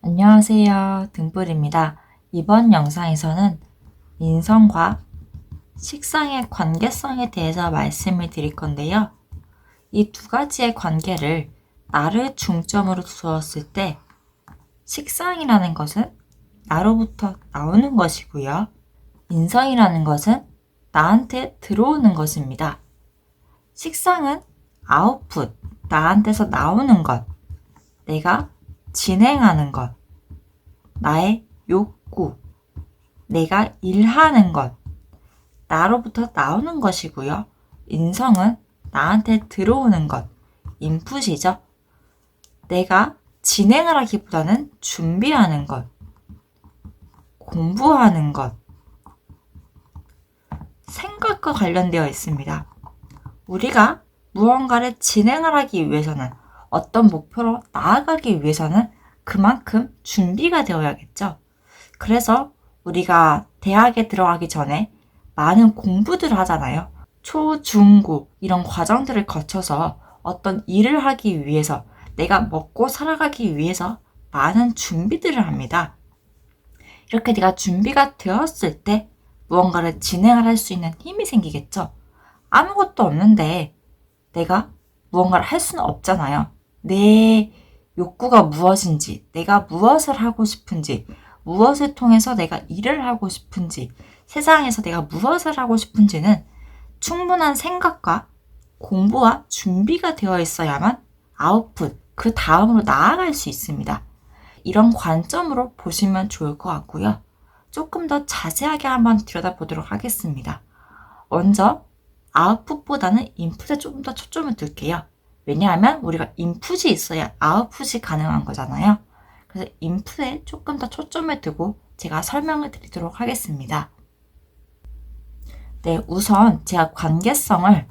안녕하세요. 등불입니다. 이번 영상에서는 인성과 식상의 관계성에 대해서 말씀을 드릴 건데요. 이 두 가지의 관계를 나를 중점으로 두었을 때 식상이라는 것은 나로부터 나오는 것이고요. 인성이라는 것은 나한테 들어오는 것입니다. 식상은 아웃풋, 나한테서 나오는 것, 내가 진행하는 것, 나의 욕구, 내가 일하는 것, 나로부터 나오는 것이고요. 인성은 나한테 들어오는 것, 인풋이죠. 내가 진행을 하기보다는 준비하는 것, 공부하는 것, 생각과 관련되어 있습니다. 우리가 무언가를 진행을 하기 위해서는, 어떤 목표로 나아가기 위해서는 그만큼 준비가 되어야겠죠. 그래서 우리가 대학에 들어가기 전에 많은 공부들을 하잖아요. 초, 중, 고 이런 과정들을 거쳐서 어떤 일을 하기 위해서, 내가 먹고 살아가기 위해서 많은 준비들을 합니다. 이렇게 내가 준비가 되었을 때 무언가를 진행을 할 수 있는 힘이 생기겠죠. 아무것도 없는데 내가 무언가를 할 수는 없잖아요. 내 욕구가 무엇인지, 내가 무엇을 하고 싶은지, 무엇을 통해서 내가 일을 하고 싶은지, 세상에서 내가 무엇을 하고 싶은지는 충분한 생각과 공부와 준비가 되어 있어야만 아웃풋, 그 다음으로 나아갈 수 있습니다. 이런 관점으로 보시면 좋을 것 같고요. 조금 더 자세하게 한번 들여다보도록 하겠습니다. 먼저 아웃풋보다는 인풋에 조금 더 초점을 둘게요. 왜냐하면 우리가 인풋이 있어야 아웃풋이 가능한 거잖아요. 그래서 인풋에 조금 더 초점을 두고 제가 설명을 드리도록 하겠습니다. 네, 우선 제가 관계성을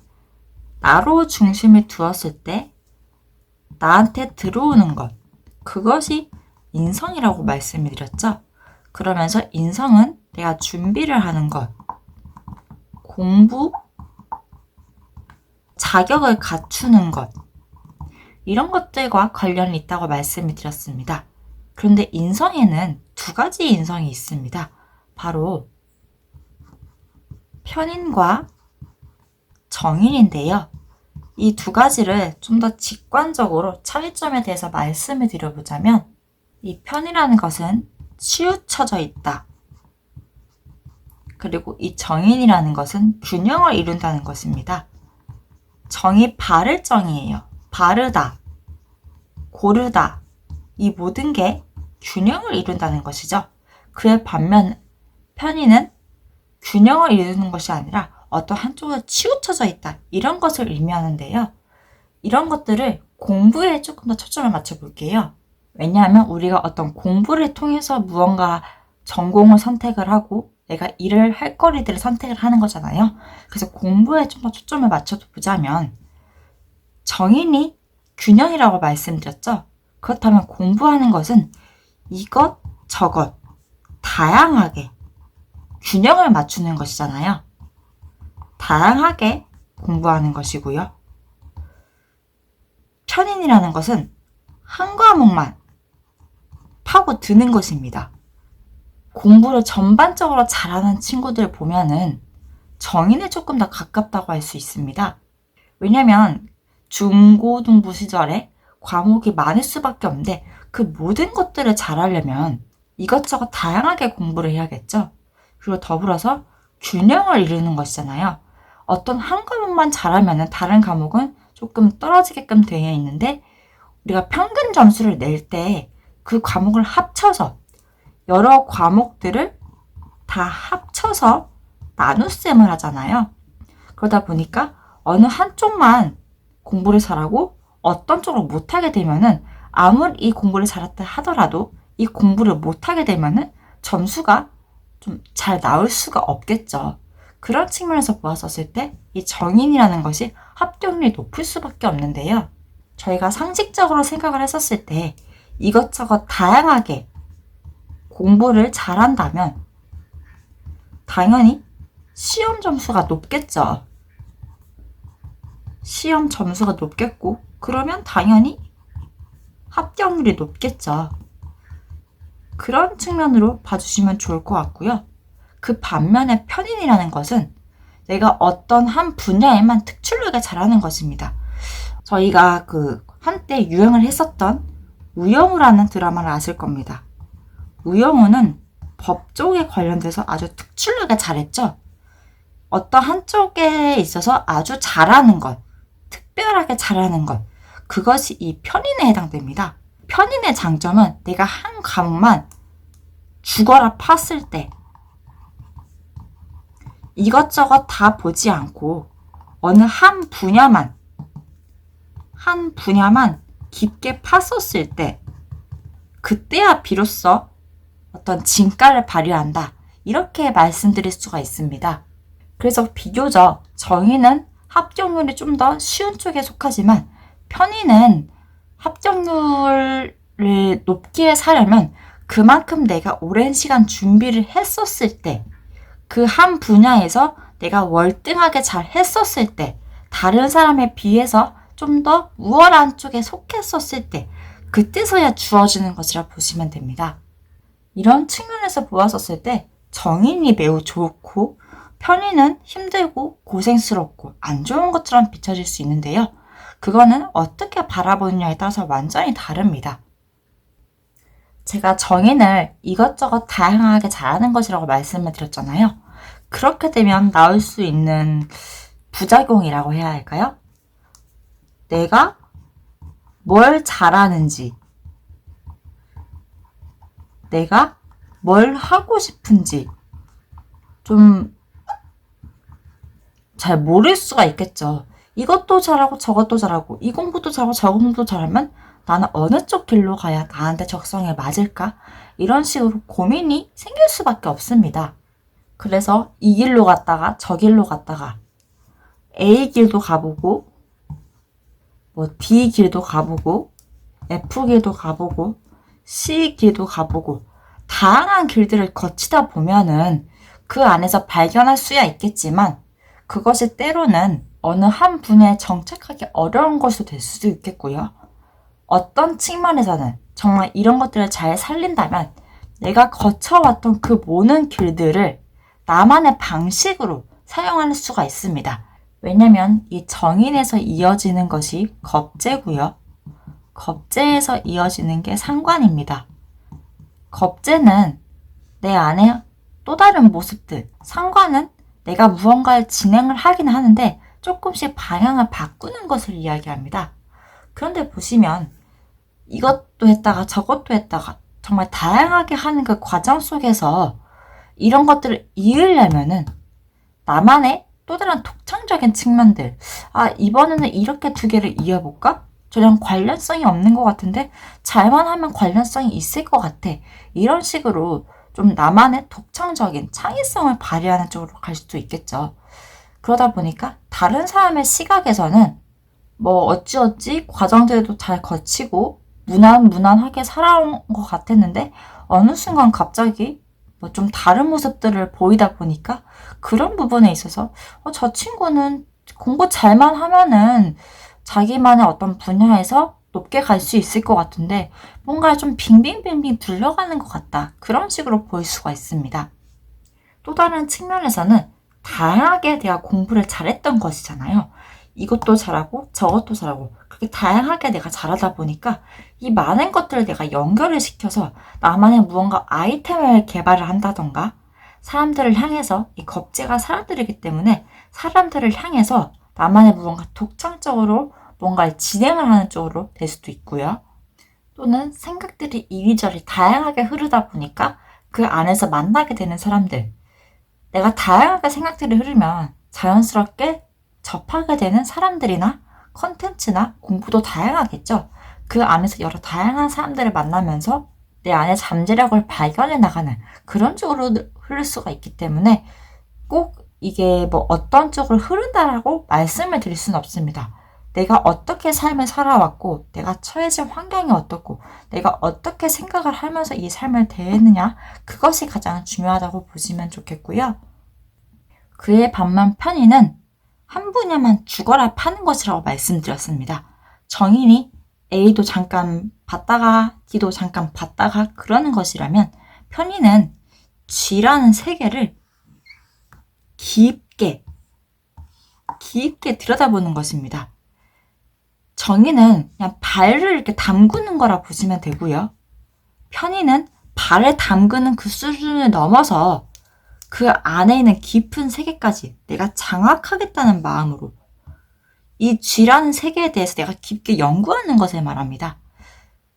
나로 중심을 두었을 때 나한테 들어오는 것, 그것이 인성이라고 말씀을 드렸죠. 그러면서 인성은 내가 준비를 하는 것, 공부, 자격을 갖추는 것, 이런 것들과 관련이 있다고 말씀을 드렸습니다. 그런데 인성에는 두 가지 인성이 있습니다. 바로 편인과 정인인데요. 이 두 가지를 좀 더 직관적으로 차이점에 대해서 말씀을 드려보자면, 이 편이라는 것은 치우쳐져 있다. 그리고 이 정인이라는 것은 균형을 이룬다는 것입니다. 정이 바를 정이에요. 바르다, 고르다, 이 모든 게 균형을 이룬다는 것이죠. 그에 반면 편의는 균형을 이루는 것이 아니라 어떤 한쪽으로 치우쳐져 있다, 이런 것을 의미하는데요. 이런 것들을 공부에 조금 더 초점을 맞춰볼게요. 왜냐하면 우리가 어떤 공부를 통해서 무언가 전공을 선택을 하고 내가 일을 할 거리들을 선택을 하는 거잖아요. 그래서 공부에 좀 더 초점을 맞춰보자면, 정인이 균형이라고 말씀드렸죠. 그렇다면 공부하는 것은 이것 저것 다양하게 균형을 맞추는 것이잖아요. 다양하게 공부하는 것이고요. 편인이라는 것은 한 과목만 파고드는 것입니다. 공부를 전반적으로 잘하는 친구들 보면은 정인에 조금 더 가깝다고 할 수 있습니다. 왜냐면 중고등부 시절에 과목이 많을 수밖에 없는데, 그 모든 것들을 잘하려면 이것저것 다양하게 공부를 해야겠죠. 그리고 더불어서 균형을 이루는 것이잖아요. 어떤 한 과목만 잘하면 다른 과목은 조금 떨어지게끔 되어 있는데, 우리가 평균 점수를 낼 때 그 과목을 합쳐서, 여러 과목들을 다 합쳐서 나눗셈을 하잖아요. 그러다 보니까 어느 한쪽만 공부를 잘하고 어떤 쪽을 못하게 되면은, 아무리 이 공부를 잘했다 하더라도 이 공부를 못하게 되면은 점수가 좀 잘 나올 수가 없겠죠. 그런 측면에서 보았었을 때 이 정인이라는 것이 합격률이 높을 수밖에 없는데요. 저희가 상식적으로 생각을 했었을 때 이것저것 다양하게 공부를 잘한다면 당연히 시험 점수가 높겠죠. 시험 점수가 높겠고, 그러면 당연히 합격률이 높겠죠. 그런 측면으로 봐주시면 좋을 것 같고요. 그 반면에 편인이라는 것은 내가 어떤 한 분야에만 특출나게 잘하는 것입니다. 저희가 한때 유행을 했었던 우영우라는 드라마를 아실 겁니다. 우영우는 법 쪽에 관련돼서 아주 특출나게 잘했죠. 어떤 한쪽에 있어서 아주 잘하는 것, 특별하게 잘하는 것, 그것이 이 편인에 해당됩니다. 편인의 장점은 내가 한 과목만 죽어라 팠을 때 이것저것 다 보지 않고 어느 한 분야만 깊게 팠었을 때 그때야 비로소 어떤 진가를 발휘한다. 이렇게 말씀드릴 수가 있습니다. 그래서 비교적 정의는 합격률이 좀 더 쉬운 쪽에 속하지만 편의는 합격률을 높게 사려면 그만큼 내가 오랜 시간 준비를 했었을 때, 그 한 분야에서 내가 월등하게 잘 했었을 때, 다른 사람에 비해서 좀 더 우월한 쪽에 속했었을 때, 그때서야 주어지는 것이라 보시면 됩니다. 이런 측면에서 보았었을 때 정인이 매우 좋고 편의는 힘들고 고생스럽고 안 좋은 것처럼 비춰질 수 있는데요. 그거는 어떻게 바라보느냐에 따라서 완전히 다릅니다. 제가 정인을 이것저것 다양하게 잘하는 것이라고 말씀을 드렸잖아요. 그렇게 되면 나올 수 있는 부작용이라고 해야 할까요? 내가 뭘 잘하는지, 내가 뭘 하고 싶은지 좀 잘 모를 수가 있겠죠. 이것도 잘하고 저것도 잘하고 이 공부도 잘하고 저 공부도 잘하면 나는 어느 쪽 길로 가야 나한테 적성에 맞을까? 이런 식으로 고민이 생길 수밖에 없습니다. 그래서 이 길로 갔다가 저 길로 갔다가 A 길도 가보고 D 길도 가보고 F 길도 가보고 C 길도 가보고 다양한 길들을 거치다 보면은 그 안에서 발견할 수야 있겠지만 그것이 때로는 어느 한 분야에 정착하기 어려운 것이 될 수도 있겠고요. 어떤 측면에서는 정말 이런 것들을 잘 살린다면 내가 거쳐왔던 그 모든 길들을 나만의 방식으로 사용할 수가 있습니다. 왜냐면 이 정인에서 이어지는 것이 겁재고요. 겁재에서 이어지는 게 상관입니다. 겁재는 내 안에 또 다른 모습들, 상관은 내가 무언가를 진행을 하긴 하는데 조금씩 방향을 바꾸는 것을 이야기합니다. 그런데 보시면 이것도 했다가 저것도 했다가 정말 다양하게 하는 그 과정 속에서 이런 것들을 이으려면은 나만의 또 다른 독창적인 측면들, 이번에는 이렇게 두 개를 이어볼까? 저랑 관련성이 없는 것 같은데 잘만 하면 관련성이 있을 것 같아. 이런 식으로 좀 나만의 독창적인 창의성을 발휘하는 쪽으로 갈 수도 있겠죠. 그러다 보니까 다른 사람의 시각에서는 어찌어찌 과정들도 잘 거치고 무난하게 살아온 것 같았는데 어느 순간 갑자기 좀 다른 모습들을 보이다 보니까 그런 부분에 있어서 저 친구는 공부 잘만 하면은 자기만의 어떤 분야에서 높게 갈 수 있을 것 같은데 뭔가 좀 빙빙빙빙 불려가는 것 같다. 그런 식으로 보일 수가 있습니다. 또 다른 측면에서는 다양하게 내가 공부를 잘했던 것이잖아요. 이것도 잘하고 저것도 잘하고 그렇게 다양하게 내가 잘하다 보니까 이 많은 것들을 내가 연결을 시켜서 나만의 무언가 아이템을 개발을 한다던가 사람들을 향해서 이 겁재가 사람들이기 때문에 사람들을 향해서 나만의 무언가 독창적으로 뭔가를 진행을 하는 쪽으로 될 수도 있고요. 또는 생각들이 이리저리 다양하게 흐르다 보니까 그 안에서 만나게 되는 사람들. 내가 다양하게 생각들이 흐르면 자연스럽게 접하게 되는 사람들이나 컨텐츠나 공부도 다양하겠죠. 그 안에서 여러 다양한 사람들을 만나면서 내 안에 잠재력을 발견해 나가는 그런 쪽으로 흐를 수가 있기 때문에 꼭 이게 어떤 쪽으로 흐른다라고 말씀을 드릴 수는 없습니다. 내가 어떻게 삶을 살아왔고 내가 처해진 환경이 어떻고 내가 어떻게 생각을 하면서 이 삶을 대했느냐 그것이 가장 중요하다고 보시면 좋겠고요. 그에 반면 편의는 한 분야만 죽어라 파는 것이라고 말씀드렸습니다. 정인이 A도 잠깐 봤다가 D도 잠깐 봤다가 그러는 것이라면 편의는 G라는 세계를 깊게 들여다보는 것입니다. 정의는 그냥 발을 이렇게 담그는 거라 보시면 되고요. 편의는 발을 담그는 그 수준을 넘어서 그 안에 있는 깊은 세계까지 내가 장악하겠다는 마음으로 이 G라는 세계에 대해서 내가 깊게 연구하는 것을 말합니다.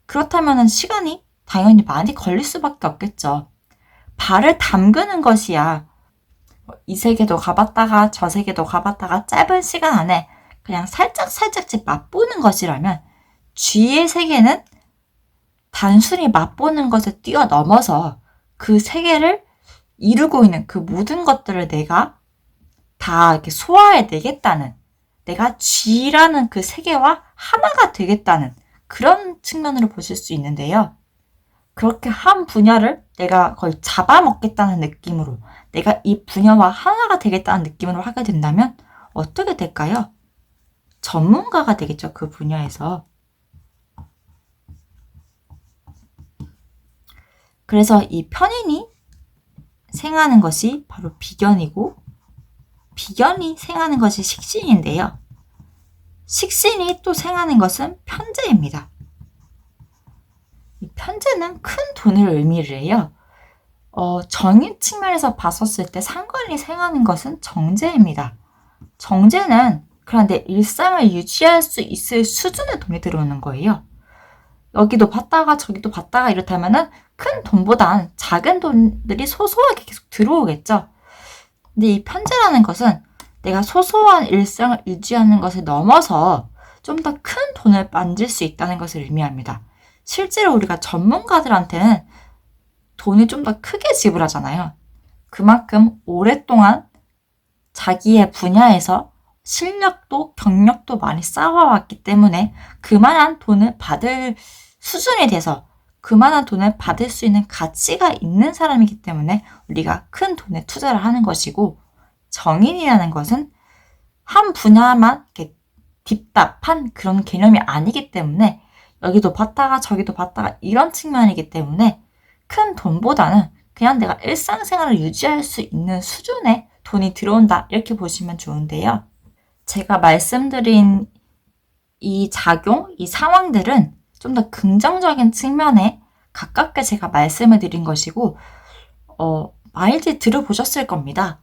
그렇다면 시간이 당연히 많이 걸릴 수밖에 없겠죠. 발을 담그는 것이야 이 세계도 가봤다가 저 세계도 가봤다가 짧은 시간 안에 그냥 살짝씩 맛보는 것이라면 G의 세계는 단순히 맛보는 것을 뛰어넘어서 그 세계를 이루고 있는 그 모든 것들을 내가 다 이렇게 소화해내겠다는, 내가 G라는 그 세계와 하나가 되겠다는 그런 측면으로 보실 수 있는데요. 그렇게 한 분야를 내가 거의 잡아먹겠다는 느낌으로, 내가 이 분야와 하나가 되겠다는 느낌으로 하게 된다면 어떻게 될까요? 전문가가 되겠죠, 그 분야에서. 그래서 이 편인이 생하는 것이 바로 비견이고, 비견이 생하는 것이 식신인데요. 식신이 또 생하는 것은 편재입니다. 이 편재는 큰 돈을 의미를 해요. 정의 측면에서 봤었을 때 상관이 생하는 것은 정재입니다. 정재는 그냥 내 일상을 유지할 수 있을 수준의 돈이 들어오는 거예요. 여기도 받다가 저기도 받다가 이렇다면은 큰 돈보단 작은 돈들이 소소하게 계속 들어오겠죠. 근데 이 편재라는 것은 내가 소소한 일상을 유지하는 것을 넘어서 좀 더 큰 돈을 만질 수 있다는 것을 의미합니다. 실제로 우리가 전문가들한테는 돈을 좀 더 크게 지불하잖아요. 그만큼 오랫동안 자기의 분야에서 실력도 경력도 많이 쌓아왔기 때문에 그만한 돈을 받을 수준이 돼서 그만한 돈을 받을 수 있는 가치가 있는 사람이기 때문에 우리가 큰 돈에 투자를 하는 것이고, 정인이라는 것은 한 분야만 이렇게 딥답한 그런 개념이 아니기 때문에 여기도 받다가 저기도 받다가 이런 측면이기 때문에 큰 돈보다는 그냥 내가 일상생활을 유지할 수 있는 수준의 돈이 들어온다, 이렇게 보시면 좋은데요. 제가 말씀드린 이 작용, 이 상황들은 좀 더 긍정적인 측면에 가깝게 제가 말씀을 드린 것이고, 많이들 들어보셨을 겁니다.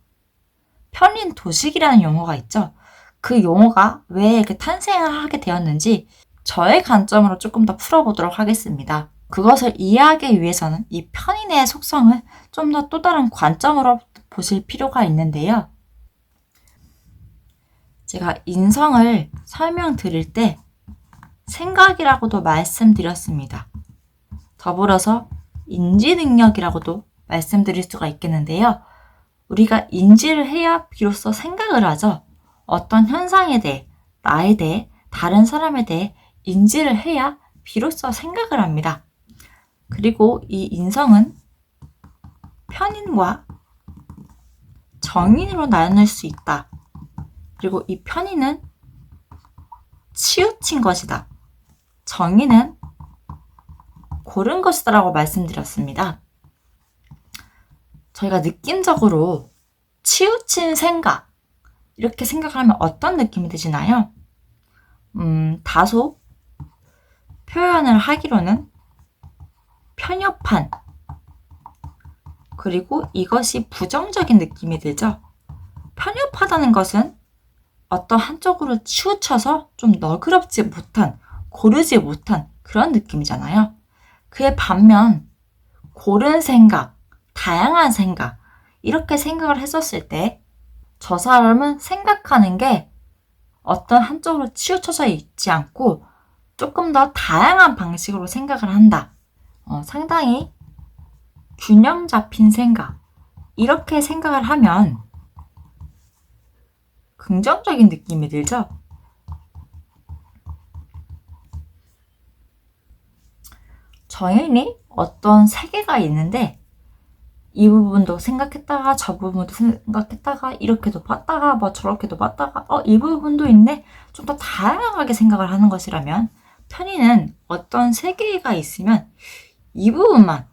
편인 도식이라는 용어가 있죠. 그 용어가 왜 이렇게 탄생을 하게 되었는지 저의 관점으로 조금 더 풀어보도록 하겠습니다. 그것을 이해하기 위해서는 이 편인의 속성을 좀 더 또 다른 관점으로 보실 필요가 있는데요. 제가 인성을 설명드릴 때 생각이라고도 말씀드렸습니다. 더불어서 인지능력이라고도 말씀드릴 수가 있겠는데요. 우리가 인지를 해야 비로소 생각을 하죠. 어떤 현상에 대해, 나에 대해, 다른 사람에 대해 인지를 해야 비로소 생각을 합니다. 그리고 이 인성은 편인과 정인으로 나눌 수 있다. 그리고 이 편인은 치우친 것이다. 정인은 고른 것이다 라고 말씀드렸습니다. 저희가 느낌적으로 치우친 생각, 이렇게 생각하면 어떤 느낌이 드시나요? 다소 표현을 하기로는 편협한, 그리고 이것이 부정적인 느낌이 들죠. 편협하다는 것은 어떤 한쪽으로 치우쳐서 좀 너그럽지 못한, 고르지 못한 그런 느낌이잖아요. 그에 반면 고른 생각, 다양한 생각, 이렇게 생각을 했었을 때 저 사람은 생각하는 게 어떤 한쪽으로 치우쳐져 있지 않고 조금 더 다양한 방식으로 생각을 한다. 상당히 균형 잡힌 생각, 이렇게 생각을 하면 긍정적인 느낌이 들죠? 저희는 어떤 세계가 있는데 이 부분도 생각했다가 저 부분도 생각했다가 이렇게도 봤다가 저렇게도 봤다가 이 부분도 있네, 좀 더 다양하게 생각을 하는 것이라면 편의는 어떤 세계가 있으면 이 부분만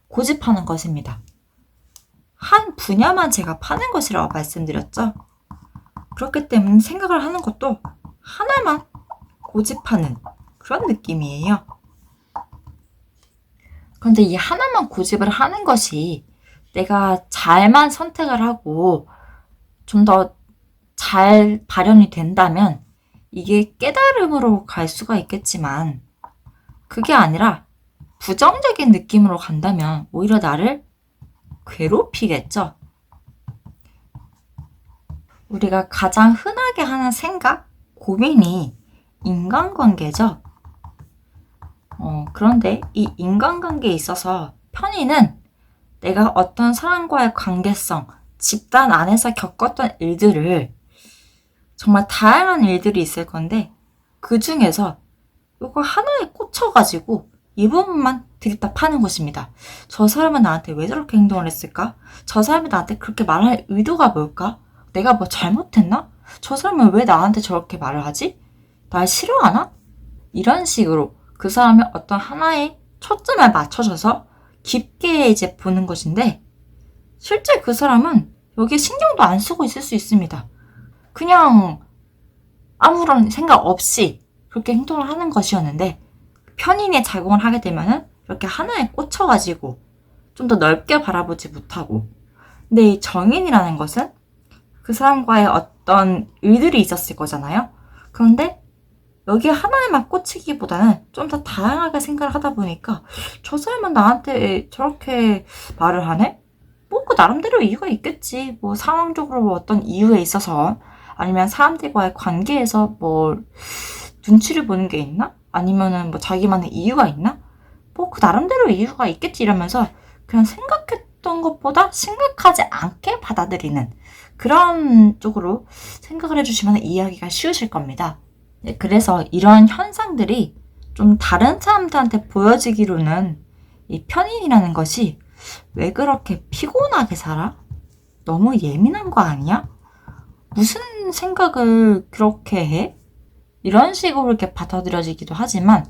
고집하는 것입니다. 한 분야만 제가 파는 것이라고 말씀드렸죠. 그렇기 때문에 생각을 하는 것도 하나만 고집하는 그런 느낌이에요. 그런데 이 하나만 고집을 하는 것이 내가 잘만 선택을 하고 좀 더 잘 발현이 된다면 이게 깨달음으로 갈 수가 있겠지만 그게 아니라 부정적인 느낌으로 간다면 오히려 나를 괴롭히겠죠. 우리가 가장 흔하게 하는 생각, 고민이 인간관계죠. 그런데 이 인간관계에 있어서 편의는 내가 어떤 사람과의 관계성, 집단 안에서 겪었던 일들을 정말 다양한 일들이 있을 건데 그 중에서 이거 하나에 꽂혀가지고 이 부분만 들이다 파는 것입니다. 저 사람은 나한테 왜 저렇게 행동을 했을까? 저 사람이 나한테 그렇게 말할 의도가 뭘까? 내가 뭐 잘못했나? 저 사람은 왜 나한테 저렇게 말을 하지? 날 싫어하나? 이런 식으로 그 사람의 어떤 하나의 초점을 맞춰줘서 깊게 이제 보는 것인데 실제 그 사람은 여기에 신경도 안 쓰고 있을 수 있습니다. 그냥 아무런 생각 없이 그렇게 행동을 하는 것이었는데 편인의 작용을 하게 되면은 이렇게 하나에 꽂혀가지고 좀 더 넓게 바라보지 못하고 근데 이 정인이라는 것은 그 사람과의 어떤 일들이 있었을 거잖아요. 그런데 여기 하나에만 꽂히기보다는 좀 더 다양하게 생각을 하다 보니까 저 사람은 나한테 저렇게 말을 하네? 뭐 그 나름대로 이유가 있겠지. 뭐 상황적으로 뭐 어떤 이유에 있어서 아니면 사람들과의 관계에서 뭐 눈치를 보는 게 있나? 아니면은 뭐 자기만의 이유가 있나? 뭐 그 나름대로 이유가 있겠지 이러면서 그냥 생각했던 것보다 심각하지 않게 받아들이는 그런 쪽으로 생각을 해주시면 이해하기가 쉬우실 겁니다. 네, 그래서 이런 현상들이 좀 다른 사람들한테 보여지기로는 이 편인이라는 것이 왜 그렇게 피곤하게 살아? 너무 예민한 거 아니야? 무슨 생각을 그렇게 해? 이런 식으로 이렇게 받아들여지기도 하지만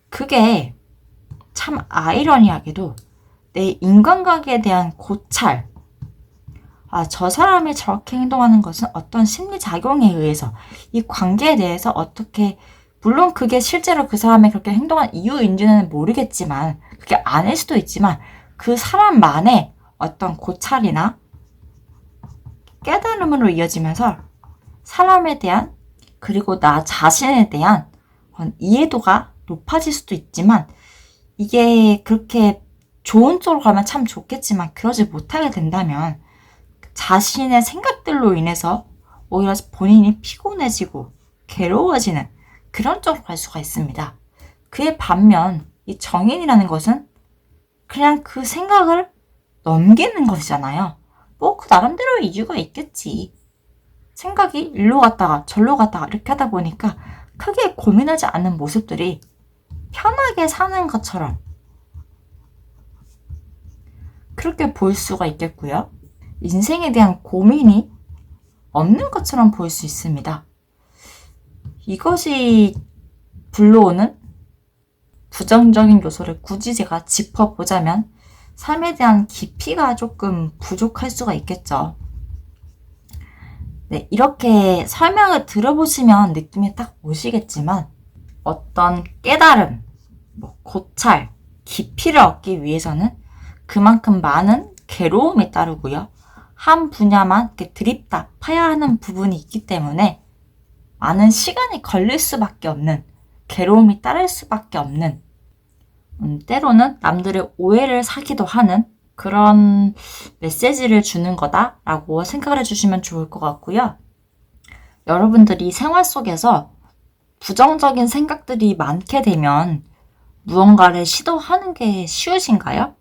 그게 참 아이러니하게도 내 인간관계에 대한 고찰, 저 사람이 저렇게 행동하는 것은 어떤 심리작용에 의해서 이 관계에 대해서 어떻게 물론 그게 실제로 그 사람이 그렇게 행동한 이유인지는 모르겠지만 그게 아닐 수도 있지만 그 사람만의 어떤 고찰이나 깨달음으로 이어지면서 사람에 대한 그리고 나 자신에 대한 이해도가 높아질 수도 있지만 이게 그렇게 좋은 쪽으로 가면 참 좋겠지만 그러지 못하게 된다면 자신의 생각들로 인해서 오히려 본인이 피곤해지고 괴로워지는 그런 쪽으로 갈 수가 있습니다. 그에 반면 이 정인이라는 것은 그냥 그 생각을 넘기는 것이잖아요. 뭐 그 나름대로 이유가 있겠지. 생각이 일로 갔다가 절로 갔다가 이렇게 하다 보니까 크게 고민하지 않는 모습들이 편하게 사는 것처럼 그렇게 보일 수가 있겠고요. 인생에 대한 고민이 없는 것처럼 보일 수 있습니다. 이것이 불러오는 부정적인 요소를 굳이 제가 짚어보자면 삶에 대한 깊이가 조금 부족할 수가 있겠죠. 네, 이렇게 설명을 들어보시면 느낌이 딱 오시겠지만 어떤 깨달음, 고찰, 깊이를 얻기 위해서는 그만큼 많은 괴로움이 따르고요. 한 분야만 이렇게 드립다 파야 하는 부분이 있기 때문에 많은 시간이 걸릴 수밖에 없는 괴로움이 따를 수밖에 없는 때로는 남들의 오해를 사기도 하는 그런 메시지를 주는 거다라고 생각을 해주시면 좋을 것 같고요. 여러분들이 생활 속에서 부정적인 생각들이 많게 되면 무언가를 시도하는 게 쉬우신가요?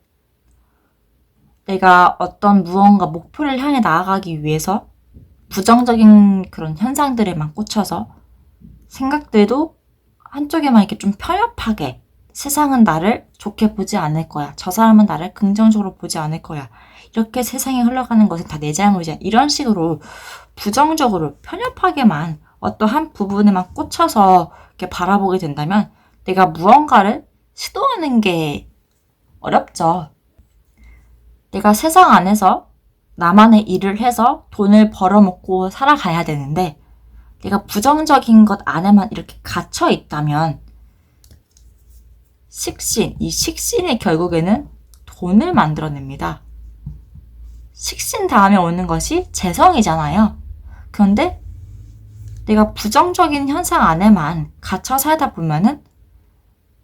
내가 어떤 무언가 목표를 향해 나아가기 위해서 부정적인 그런 현상들에만 꽂혀서 생각들도 한쪽에만 이렇게 좀 편협하게 세상은 나를 좋게 보지 않을 거야. 저 사람은 나를 긍정적으로 보지 않을 거야. 이렇게 세상에 흘러가는 것은 다 내 잘못이야. 이런 식으로 부정적으로 편협하게만 어떠한 부분에만 꽂혀서 그렇게 바라보게 된다면 내가 무언가를 시도하는 게 어렵죠. 내가 세상 안에서 나만의 일을 해서 돈을 벌어먹고 살아가야 되는데 내가 부정적인 것 안에만 이렇게 갇혀 있다면 이 식신이 결국에는 돈을 만들어냅니다. 식신 다음에 오는 것이 재성이잖아요. 그런데 내가 부정적인 현상 안에만 갇혀 살다 보면은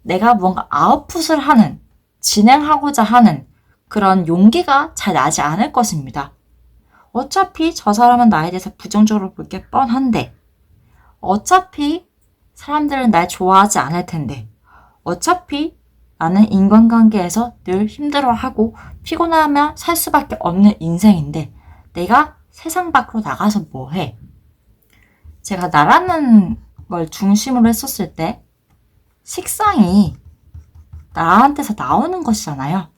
내가 뭔가 아웃풋을 하는, 진행하고자 하는 그런 용기가 잘 나지 않을 것입니다. 어차피 저 사람은 나에 대해서 부정적으로 볼 게 뻔한데, 어차피 사람들은 날 좋아하지 않을 텐데, 어차피 나는 인간관계에서 늘 힘들어하고 피곤하며 살 수밖에 없는 인생인데 내가 세상 밖으로 나가서 뭐 해? 제가 나라는 걸 중심으로 했었을 때 식상이 나한테서 나오는 것이잖아요.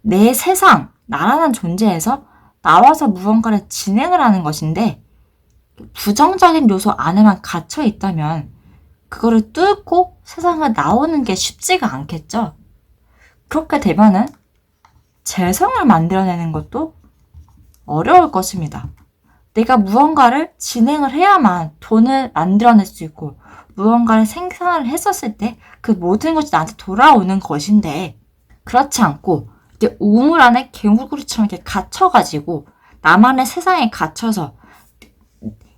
내 세상, 나라는 존재에서 나와서 무언가를 진행을 하는 것인데 부정적인 요소 안에만 갇혀 있다면 그거를 뚫고 세상에 나오는 게 쉽지가 않겠죠. 그렇게 되면은 재성을 만들어내는 것도 어려울 것입니다. 내가 무언가를 진행을 해야만 돈을 만들어낼 수 있고 무언가를 생산을 했었을 때 그 모든 것이 나한테 돌아오는 것인데 그렇지 않고 이렇게 우물 안에 개구리처럼 이렇게 갇혀가지고 나만의 세상에 갇혀서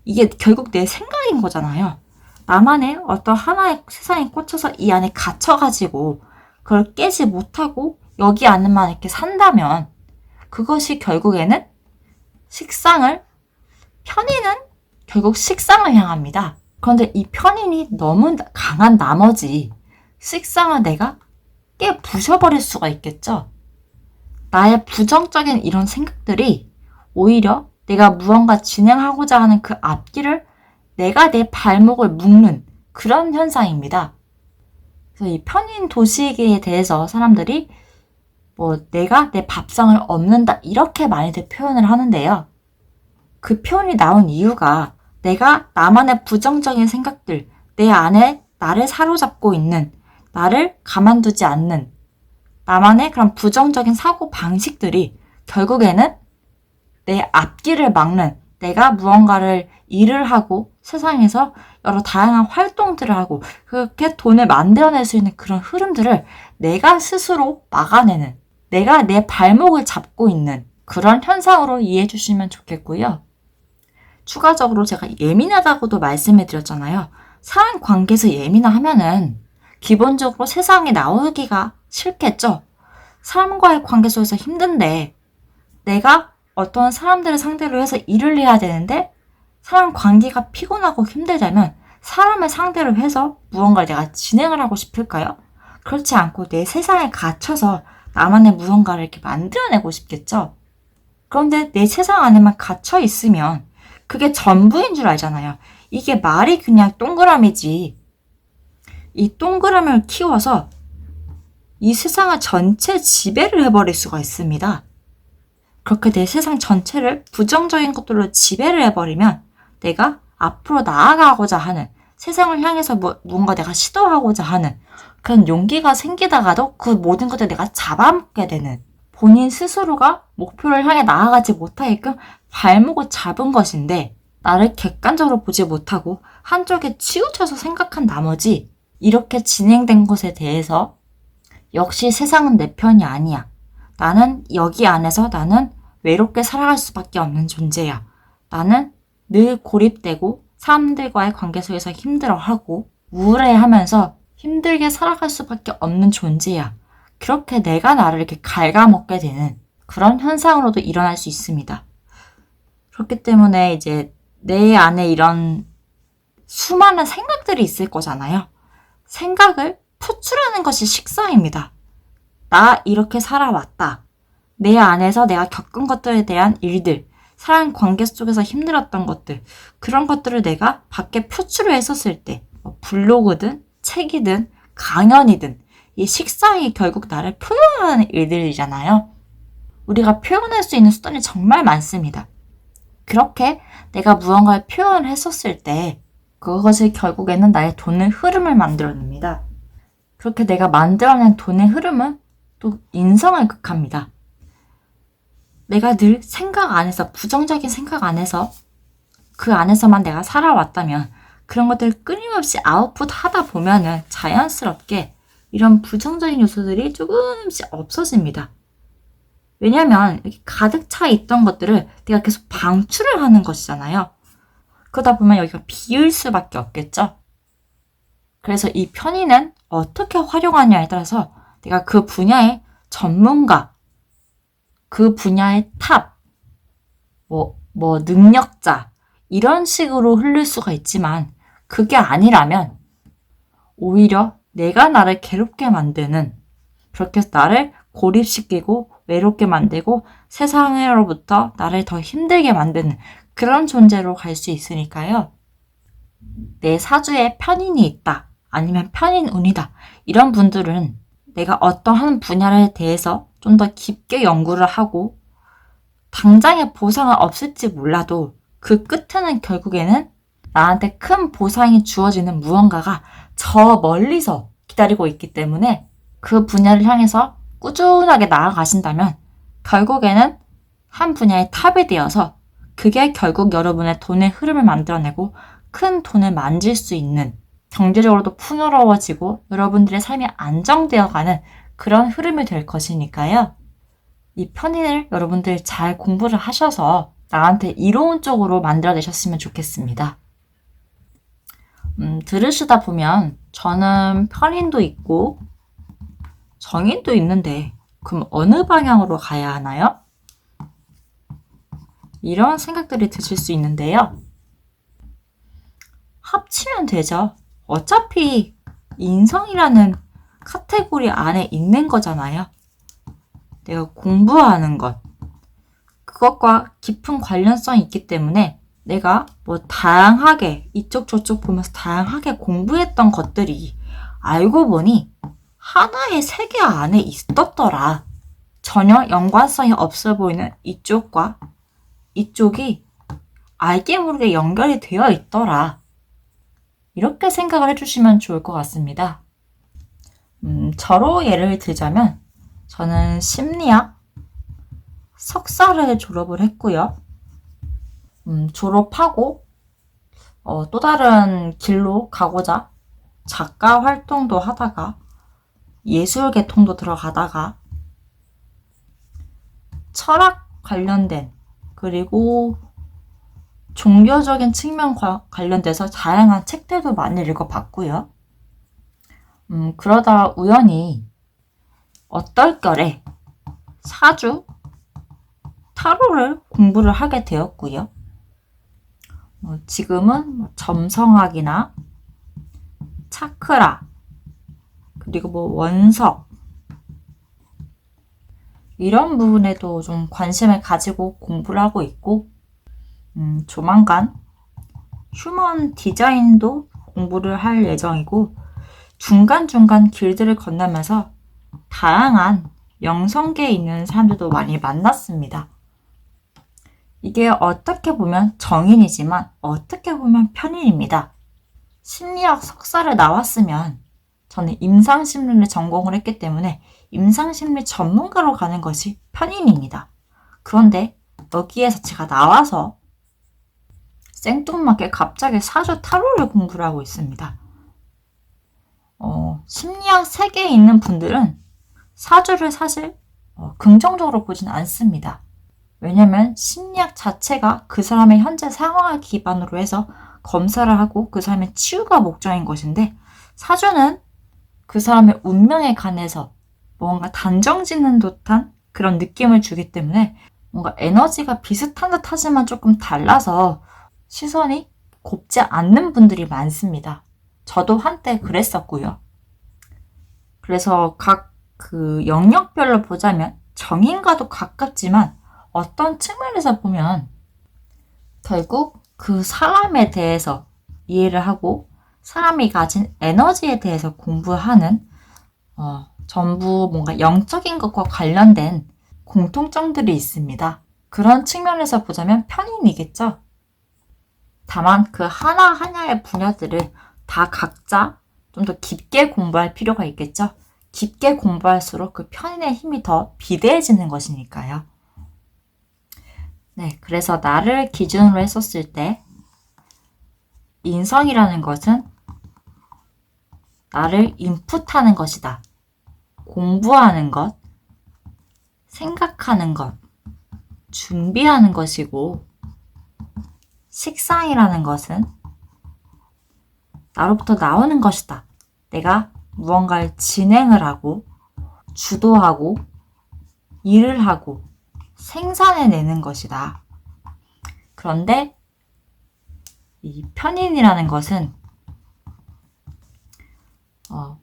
이게 결국 내 생각인 거잖아요. 나만의 어떤 하나의 세상에 꽂혀서 이 안에 갇혀가지고 그걸 깨지 못하고 여기 안에만 이렇게 산다면 그것이 결국에는 편인은 결국 식상을 향합니다. 그런데 이 편인이 너무 강한 나머지 식상을 내가 깨 부셔버릴 수가 있겠죠. 나의 부정적인 이런 생각들이 오히려 내가 무언가 진행하고자 하는 그 앞길을 내가 내 발목을 묶는 그런 현상입니다. 그래서 이 편인 도시기에 대해서 사람들이 내가 내 밥상을 엎는다 이렇게 많이들 표현을 하는데요. 그 표현이 나온 이유가 내가 나만의 부정적인 생각들, 내 안에 나를 사로잡고 있는, 나를 가만두지 않는 나만의 그런 부정적인 사고 방식들이 결국에는 내 앞길을 막는 내가 무언가를 일을 하고 세상에서 여러 다양한 활동들을 하고 그렇게 돈을 만들어낼 수 있는 그런 흐름들을 내가 스스로 막아내는 내가 내 발목을 잡고 있는 그런 현상으로 이해해 주시면 좋겠고요. 추가적으로 제가 예민하다고도 말씀해 드렸잖아요. 사람 관계에서 예민하면은 기본적으로 세상에 나오기가 싫겠죠. 사람과의 관계 속에서 힘든데 내가 어떤 사람들을 상대로 해서 일을 해야 되는데 사람 관계가 피곤하고 힘들다면 사람을 상대로 해서 무언가를 내가 진행을 하고 싶을까요? 그렇지 않고 내 세상에 갇혀서 나만의 무언가를 이렇게 만들어내고 싶겠죠. 그런데 내 세상 안에만 갇혀 있으면 그게 전부인 줄 알잖아요. 이게 말이 그냥 동그라미지. 이 동그라미를 키워서 이 세상을 전체 지배를 해버릴 수가 있습니다. 그렇게 내 세상 전체를 부정적인 것들로 지배를 해버리면 내가 앞으로 나아가고자 하는 세상을 향해서 무언가 내가 시도하고자 하는 그런 용기가 생기다가도 그 모든 것들 내가 잡아먹게 되는 본인 스스로가 목표를 향해 나아가지 못하게끔 발목을 잡은 것인데 나를 객관적으로 보지 못하고 한쪽에 치우쳐서 생각한 나머지 이렇게 진행된 것에 대해서 역시 세상은 내 편이 아니야. 나는 여기 안에서 나는 외롭게 살아갈 수밖에 없는 존재야. 나는 늘 고립되고 사람들과의 관계 속에서 힘들어하고 우울해하면서 힘들게 살아갈 수밖에 없는 존재야. 그렇게 내가 나를 이렇게 갉아먹게 되는 그런 현상으로도 일어날 수 있습니다. 그렇기 때문에 이제 내 안에 이런 수많은 생각들이 있을 거잖아요. 생각을 표출하는 것이 식상입니다. 나 이렇게 살아왔다. 내 안에서 내가 겪은 것들에 대한 일들, 사람 관계 속에서 힘들었던 것들, 그런 것들을 내가 밖에 표출을 했었을 때 블로그든 책이든 강연이든 이 식상이 결국 나를 표현하는 일들이잖아요. 우리가 표현할 수 있는 수단이 정말 많습니다. 그렇게 내가 무언가를 표현을 했었을 때 그것이 결국에는 나의 돈의 흐름을 만들어냅니다. 그렇게 내가 만들어낸 돈의 흐름은 또 인성을 극합니다. 내가 늘 생각 안에서, 부정적인 생각 안에서 그 안에서만 내가 살아왔다면 그런 것들을 끊임없이 아웃풋 하다 보면은 자연스럽게 이런 부정적인 요소들이 조금씩 없어집니다. 왜냐면 이렇게 가득 차 있던 것들을 내가 계속 방출을 하는 것이잖아요. 그러다 보면 여기가 비을 수밖에 없겠죠. 그래서 이 편의는 어떻게 활용하냐에 따라서 내가 그 분야의 전문가, 그 분야의 탑, 능력자, 이런 식으로 흐를 수가 있지만 그게 아니라면 오히려 내가 나를 괴롭게 만드는, 그렇게 해서 나를 고립시키고 외롭게 만들고 세상으로부터 나를 더 힘들게 만드는 그런 존재로 갈 수 있으니까요. 내 사주에 편인이 있다, 아니면 편인운이다, 이런 분들은 내가 어떠한 분야에 대해서 좀 더 깊게 연구를 하고 당장의 보상은 없을지 몰라도 그 끝에는 결국에는 나한테 큰 보상이 주어지는 무언가가 저 멀리서 기다리고 있기 때문에 그 분야를 향해서 꾸준하게 나아가신다면 결국에는 한 분야의 탑이 되어서 그게 결국 여러분의 돈의 흐름을 만들어내고 큰 돈을 만질 수 있는, 경제적으로도 풍요로워지고 여러분들의 삶이 안정되어가는 그런 흐름이 될 것이니까요. 이 편인을 여러분들 잘 공부를 하셔서 나한테 이로운 쪽으로 만들어내셨으면 좋겠습니다. 들으시다 보면 저는 편인도 있고 정인도 있는데 그럼 어느 방향으로 가야 하나요? 이런 생각들이 드실 수 있는데요. 합치면 되죠. 어차피 인성이라는 카테고리 안에 있는 거잖아요. 내가 공부하는 것, 그것과 깊은 관련성이 있기 때문에 내가 다양하게 이쪽 저쪽 보면서 다양하게 공부했던 것들이 알고 보니 하나의 세계 안에 있었더라. 전혀 연관성이 없어 보이는 이쪽과 이쪽이 알게 모르게 연결이 되어 있더라. 이렇게 생각을 해주시면 좋을 것 같습니다. 저로 예를 들자면 저는 심리학 석사를 졸업을 했고요. 졸업하고 또 다른 길로 가고자 작가 활동도 하다가 예술 계통도 들어가다가 철학 관련된, 그리고 종교적인 측면과 관련돼서 다양한 책들도 많이 읽어봤고요. 그러다 우연히 어떨결에 사주, 타로를 공부를 하게 되었고요. 지금은 점성학이나 차크라, 그리고 원석, 이런 부분에도 좀 관심을 가지고 공부를 하고 있고, 조만간 휴먼 디자인도 공부를 할 예정이고, 중간중간 길들을 건너면서 다양한 영성계에 있는 사람들도 많이 만났습니다. 이게 어떻게 보면 정인이지만 어떻게 보면 편인입니다. 심리학 석사를 나왔으면 저는 임상심리를 전공을 했기 때문에 임상심리 전문가로 가는 것이 편인입니다. 그런데 여기에서 제가 나와서 생뚱맞게 갑자기 사주 타로를 공부를 하고 있습니다. 심리학 세계에 있는 분들은 사주를 사실 긍정적으로 보진 않습니다. 왜냐면 심리학 자체가 그 사람의 현재 상황을 기반으로 해서 검사를 하고 그 사람의 치유가 목적인 것인데, 사주는 그 사람의 운명에 관해서 뭔가 단정 짓는 듯한 그런 느낌을 주기 때문에 뭔가 에너지가 비슷한 듯 하지만 조금 달라서 시선이 곱지 않는 분들이 많습니다. 저도 한때 그랬었고요. 그래서 각 그 영역별로 보자면 정인과도 가깝지만 어떤 측면에서 보면 결국 그 사람에 대해서 이해를 하고 사람이 가진 에너지에 대해서 공부하는 전부 뭔가 영적인 것과 관련된 공통점들이 있습니다. 그런 측면에서 보자면 편인이겠죠. 다만 그 하나하나의 분야들을 다 각자 좀 더 깊게 공부할 필요가 있겠죠. 깊게 공부할수록 그 편인의 힘이 더 비대해지는 것이니까요. 네, 그래서 나를 기준으로 했었을 때 인성이라는 것은 나를 인풋하는 것이다. 공부하는 것, 생각하는 것, 준비하는 것이고, 식상이라는 것은 나로부터 나오는 것이다. 내가 무언가를 진행을 하고, 주도하고, 일을 하고, 생산해내는 것이다. 그런데 이 편인이라는 것은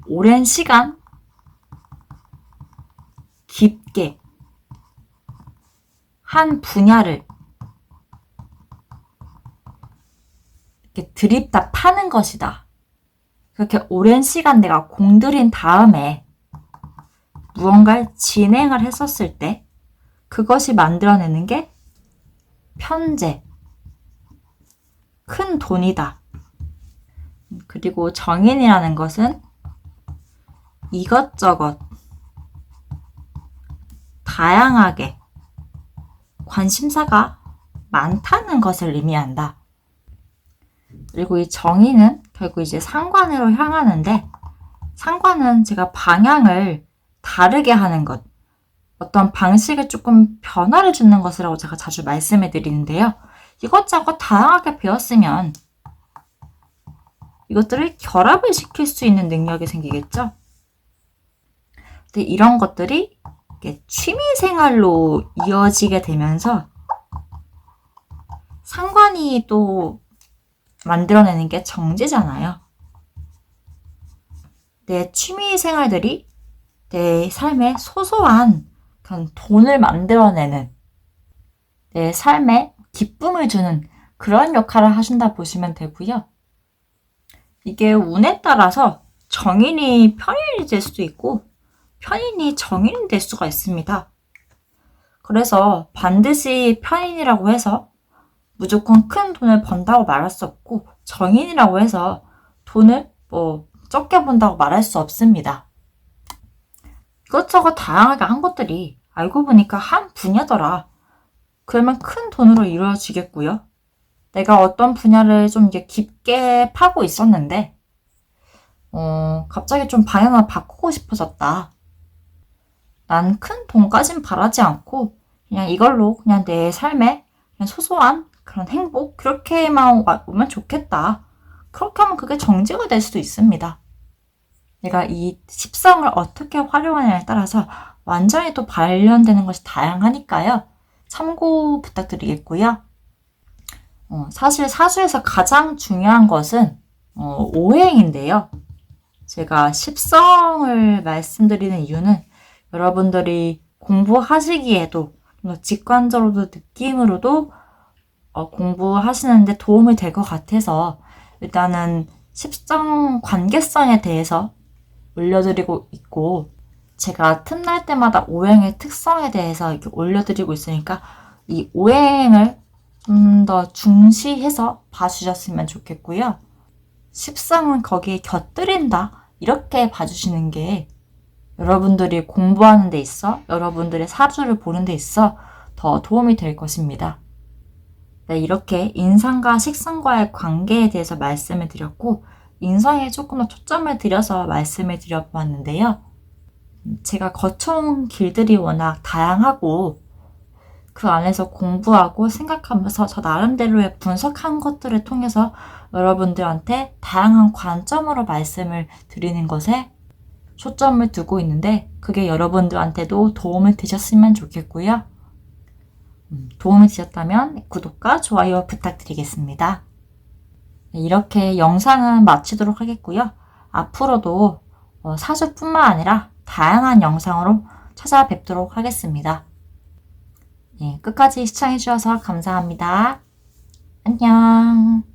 오랜 시간 깊게 한 분야를 이렇게 들이다 파는 것이다. 그렇게 오랜 시간 내가 공들인 다음에 무언가를 진행을 했었을 때 그것이 만들어내는 게 편재, 큰 돈이다. 그리고 정인이라는 것은 이것저것 다양하게 관심사가 많다는 것을 의미한다. 그리고 이 정의는 결국 이제 상관으로 향하는데, 상관은 제가 방향을 다르게 하는 것, 어떤 방식을 조금 변화를 주는 것이라고 제가 자주 말씀해 드리는데요. 이것저것 다양하게 배웠으면 이것들을 결합을 시킬 수 있는 능력이 생기겠죠. 근데 이런 것들이 취미 생활로 이어지게 되면서 상관이 또 만들어내는 게 정제잖아요. 내 취미 생활들이 내 삶에 소소한 그런 돈을 만들어내는, 내 삶에 기쁨을 주는 그런 역할을 하신다 보시면 되고요. 이게 운에 따라서 정인이 편인이 될 수도 있고 편인이 정인이 될 수가 있습니다. 그래서 반드시 편인이라고 해서 무조건 큰 돈을 번다고 말할 수 없고, 정인이라고 해서 돈을 적게 번다고 말할 수 없습니다. 이것저것 다양하게 한 것들이 알고 보니까 한 분야더라. 그러면 큰 돈으로 이루어지겠고요. 내가 어떤 분야를 좀 이제 깊게 파고 있었는데 갑자기 좀 방향을 바꾸고 싶어졌다. 난 큰 돈까진 바라지 않고 그냥 이걸로 그냥 내 삶에 그냥 소소한 그런 행복, 그렇게만 오면 좋겠다. 그렇게 하면 그게 정지가 될 수도 있습니다. 내가 이 십성을 어떻게 활용하냐에 따라서 완전히 또 관련되는 것이 다양하니까요. 참고 부탁드리겠고요. 사실 사주에서 가장 중요한 것은 오행인데요. 제가 십성을 말씀드리는 이유는 여러분들이 공부하시기에도 직관적으로도 느낌으로도 공부하시는데 도움이 될 것 같아서 일단은 십성 관계성에 대해서 올려드리고 있고, 제가 틈날 때마다 오행의 특성에 대해서 이렇게 올려드리고 있으니까 이 오행을 좀 더 중시해서 봐주셨으면 좋겠고요. 십성은 거기에 곁들인다, 이렇게 봐주시는 게 여러분들이 공부하는 데 있어, 여러분들의 사주를 보는 데 있어 더 도움이 될 것입니다. 네, 이렇게 인상과 식상과의 관계에 대해서 말씀을 드렸고, 인성에 조금 더 초점을 들여서 말씀을 드려보았는데요. 제가 거쳐온 길들이 워낙 다양하고 그 안에서 공부하고 생각하면서 저 나름대로의 분석한 것들을 통해서 여러분들한테 다양한 관점으로 말씀을 드리는 것에 초점을 두고 있는데, 그게 여러분들한테도 도움을 되셨으면 좋겠고요. 도움이 되셨다면 구독과 좋아요 부탁드리겠습니다. 이렇게 영상은 마치도록 하겠고요. 앞으로도 사주뿐만 아니라 다양한 영상으로 찾아뵙도록 하겠습니다. 끝까지 시청해주셔서 감사합니다. 안녕.